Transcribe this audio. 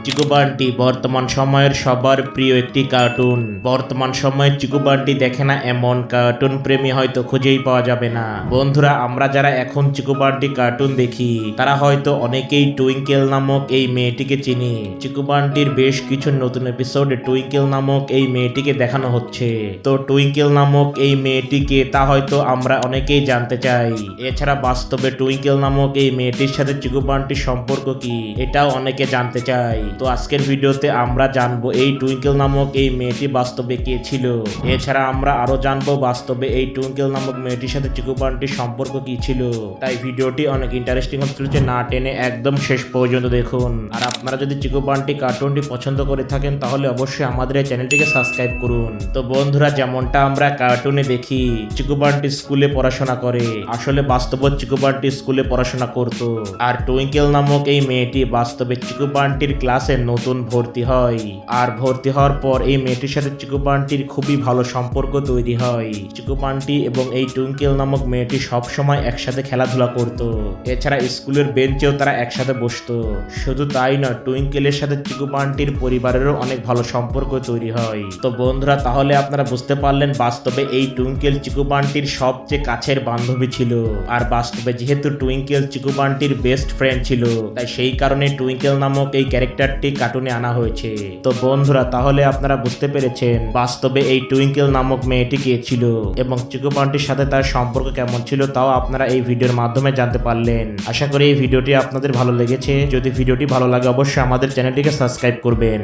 চিকু বান্টি বর্তমান সময়ের সবার প্রিয় একটি কার্টুন। বর্তমান সময়ে চিকু বান্টি দেখে না এমন কার্টুন প্রেমী হয়তো খুঁজেই পাওয়া যাবে না। বন্ধুরা, আমরা যারা এখন চিকু বান্টি কার্টুন দেখি তারা হয়তো অনেকেই টুইঙ্কেল নামক এই মেয়েটিকে চিনি। চিকু বান্টির বেশ কিছু নতুন এপিসোডে টুইঙ্কেল নামক এই মেয়েটিকে দেখানো হচ্ছে। তো টুইঙ্কেল নামক এই মেয়েটিকে তা হয়তো আমরা অনেকেই জানতে চাই। এছাড়া বাস্তবে টুইঙ্কেল নামক এই মেয়েটির সাথে চিকু বান্টির সম্পর্ক কি, এটাও অনেকে জানতে চায়। তো আজকের ভিডিওতে আমরা জানবো এই টুইঙ্কেল নামক এই মেয়েটি বাস্তবে কে ছিল। এছাড়া আমরা আরো জানবো বাস্তবে এই টুইঙ্কেল নামক মেয়েটির সাথে চিকু বান্টির সম্পর্ক কি ছিল। তাই ভিডিওটি অনেক ইন্টারেস্টিং হতে চলেছে, না টেনে একদম শেষ পর্যন্ত দেখুন। আর আপনারা যদি চিকু বান্টি কার্টুনটি পছন্দ করে থাকেন তাহলে অবশ্যই আমাদের এই চ্যানেলটিকে সাবস্ক্রাইব করুন। তো বন্ধুরা, যেমনটা আমরা কার্টুনে দেখি চিকু বান্টি স্কুলে পড়াশোনা করে, আসলে বাস্তবে চিকু বান্টি স্কুলে পড়াশোনা করত। আর টুইঙ্কেল নামক এই মেয়েটি বাস্তবে চিকু বান্টির ক্লাসে নতুন ভর্তি হয়। আর ভর্তি হওয়ার পর এই মেয়েটির সাথে চিকু বান্টির খুবই ভালো সম্পর্ক তৈরি হয়। চিকু বান্টি এবং এই টুইঙ্কেল নামক মেয়েটি সবসময় একসাথে খেলাধুলা করত। এছাড়া স্কুলের বেঞ্চেও তারা একসাথে বসতো। শুধু তাই নয়, টুইঙ্কেলের সাথে চিকু বান্টির পরিবারেরও অনেক ভালো সম্পর্ক তৈরি হয়। তো বন্ধুরা, তাহলে আপনারা বুঝতে পারলেন বাস্তবে এই টুইঙ্কেল চিকু বান্টির সবচেয়ে কাছের বান্ধবী ছিল। আর বাস্তবে যেহেতু টুইঙ্কেল চিকু বান্টির বেস্ট ফ্রেন্ড ছিল, তাই সেই কারণে টুইঙ্কেল নামক এই ক্যারেক্টারটি কার্টুনে আনা হয়েছে। তো বন্ধুরা, তাহলে আপনারা বুঝতে পেরেছেন বাস্তবে এই টুইঙ্কেল নামক মেয়েটি কে ছিল এবং চিকু বান্টির সাথে তার সম্পর্ক কেমন ছিল, তাও আপনারা এই ভিডিওর মাধ্যমে জানতে পারলেন। আশা করি এই ভিডিওটি আপনাদের ভালো লেগেছে। যদি ভিডিওটি ভালো লাগে অবশ্যই আমাদের চ্যানেলটিকে সাবস্ক্রাইব করবেন।